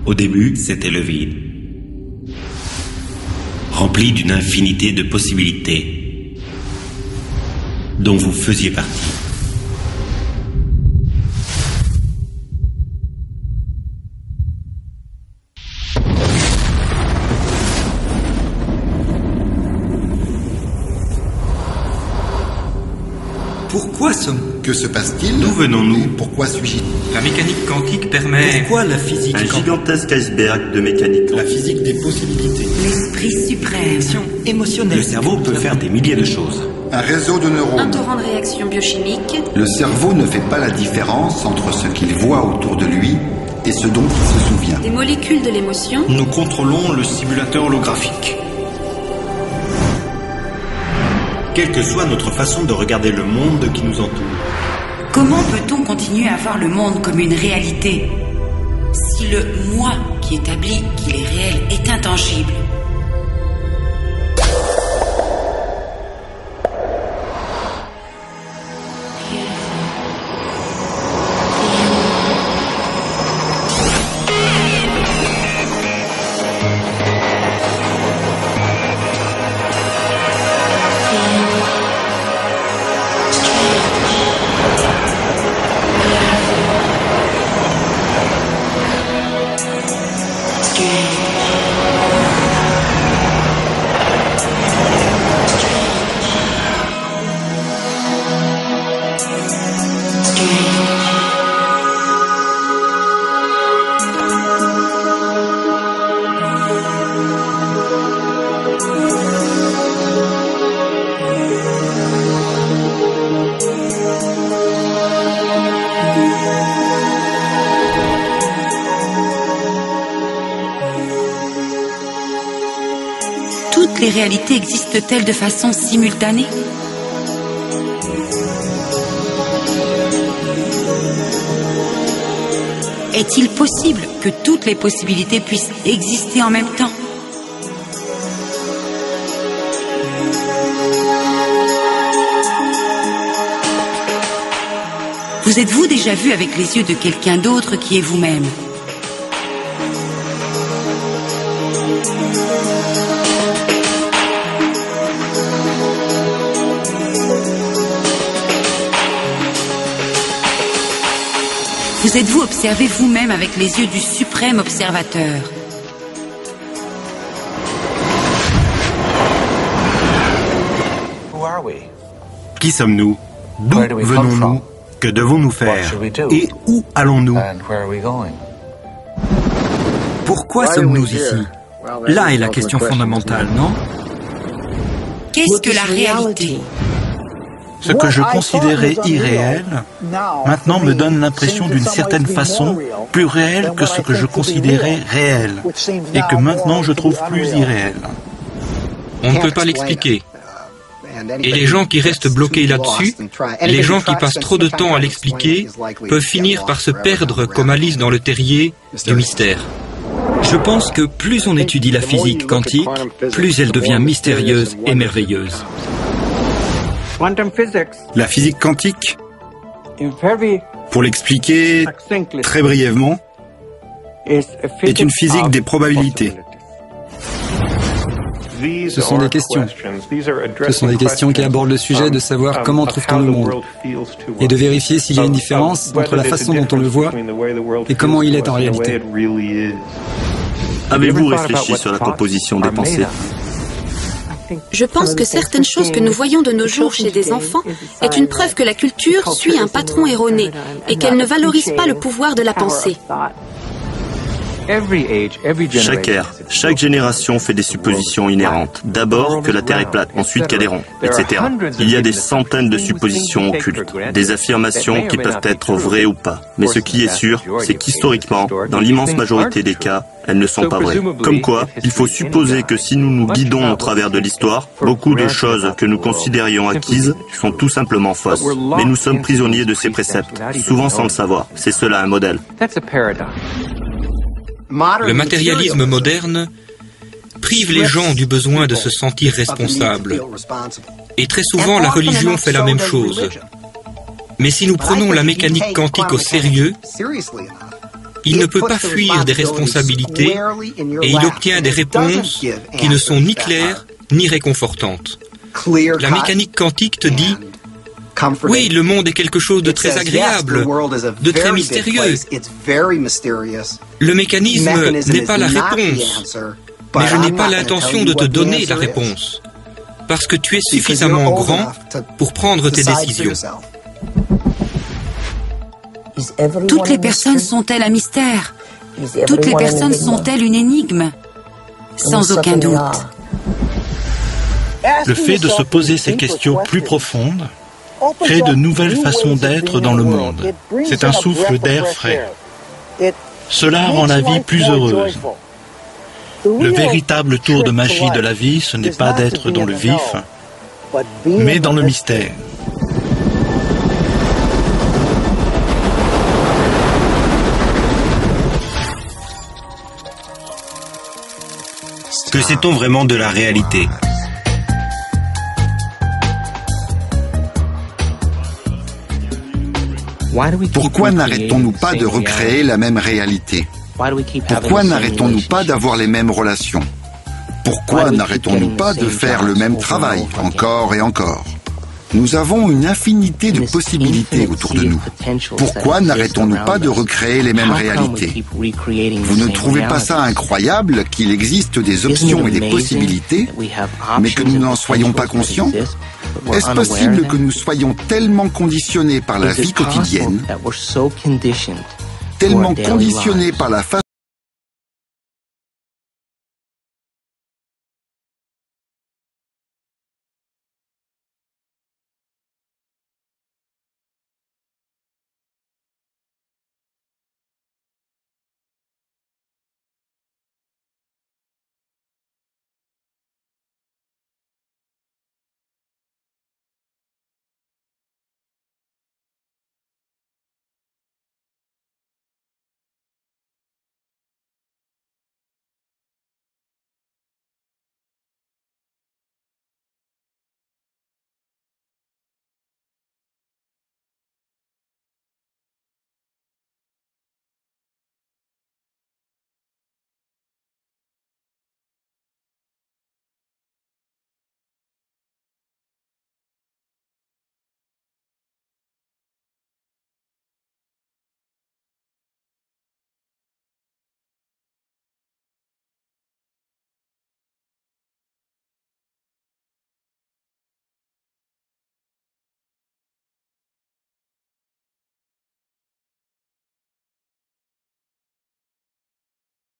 Au début, c'était le vide, rempli d'une infinité de possibilités dont vous faisiez partie. Pourquoi sommes-nous? Que se passe-t-il? D'où venons-nous? Pourquoi suis-je? La mécanique quantique permet... Pourquoi la physique Un gigantesque iceberg de mécanique. La physique des possibilités. L'esprit suprême. émotionnelle. Le cerveau peut faire des milliers de choses. Un réseau de Un neurones. torrent de réaction biochimique. Le cerveau ne fait pas la différence entre ce qu'il voit autour de lui et ce dont il se souvient. Des molécules de l'émotion. Nous contrôlons le simulateur holographique. Quelle que soit notre façon de regarder le monde qui nous entoure. Comment peut-on continuer à voir le monde comme une réalité si le moi qui établit qu'il est réel est intangible? Toutes les réalités existent-elles de façon simultanée? Est-il possible que toutes les possibilités puissent exister en même temps? Vous êtes-vous déjà vu avec les yeux de quelqu'un d'autre qui est vous-même? Vous êtes-vous observé vous-même avec les yeux du suprême observateur? Qui sommes-nous? D'où venons-nous? Que devons-nous faire? Et où allons-nous? Pourquoi sommes-nous ici? Là est la question fondamentale, non? Qu'est-ce que la réalité? Ce que je considérais irréel, maintenant me donne l'impression d'une certaine façon plus réel que ce que je considérais réel, et que maintenant je trouve plus irréel. On ne peut pas l'expliquer. Et les gens qui restent bloqués là-dessus, les gens qui passent trop de temps à l'expliquer, peuvent finir par se perdre comme Alice dans le terrier du mystère. Je pense que plus on étudie la physique quantique, plus elle devient mystérieuse et merveilleuse. La physique quantique, pour l'expliquer très brièvement, est une physique des probabilités. Ce sont des questions. Ce sont des questions qui abordent le sujet de savoir comment trouve-t-on le monde et de vérifier s'il y a une différence entre la façon dont on le voit et comment il est en réalité. Avez-vous réfléchi sur la composition des pensées? Je pense que certaines choses que nous voyons de nos jours chez des enfants est une preuve que la culture suit un patron erroné et qu'elle ne valorise pas le pouvoir de la pensée. Chaque ère, chaque génération fait des suppositions inhérentes. D'abord que la Terre est plate, ensuite qu'elle est ronde, etc. Il y a des centaines de suppositions occultes, des affirmations qui peuvent être vraies ou pas. Mais ce qui est sûr, c'est qu'historiquement, dans l'immense majorité des cas, elles ne sont pas vraies. Comme quoi, il faut supposer que si nous nous guidons au travers de l'histoire, beaucoup de choses que nous considérions acquises sont tout simplement fausses. Mais nous sommes prisonniers de ces préceptes, souvent sans le savoir. C'est cela un modèle. Le matérialisme moderne prive les gens du besoin de se sentir responsables. Et très souvent, la religion fait la même chose. Mais si nous prenons la mécanique quantique au sérieux, il ne peut pas fuir des responsabilités et il obtient des réponses qui ne sont ni claires ni réconfortantes. La mécanique quantique te dit « Oui, le monde est quelque chose de très agréable, de très mystérieux. Le mécanisme n'est pas la réponse, mais je n'ai pas l'intention de te donner la réponse, parce que tu es suffisamment grand pour prendre tes décisions. » Toutes les personnes sont-elles un mystère? Toutes les personnes sont-elles une énigme? Sans aucun doute. Le fait de se poser ces questions plus profondes crée de nouvelles façons d'être dans le monde. C'est un souffle d'air frais. Cela rend la vie plus heureuse. Le véritable tour de magie de la vie, ce n'est pas d'être dans le vif, mais dans le mystère. Que sait-on vraiment de la réalité? Pourquoi n'arrêtons-nous pas de recréer la même réalité? Pourquoi n'arrêtons-nous pas d'avoir les mêmes relations? Pourquoi n'arrêtons-nous pas de faire le même travail, encore et encore? Nous avons une infinité de possibilités autour de nous. Pourquoi n'arrêtons-nous pas de recréer les mêmes réalités? Vous ne trouvez pas ça incroyable qu'il existe des options et des possibilités, mais que nous n'en soyons pas conscients? Est-ce possible que nous soyons tellement conditionnés par la vie quotidienne, tellement conditionnés par la façon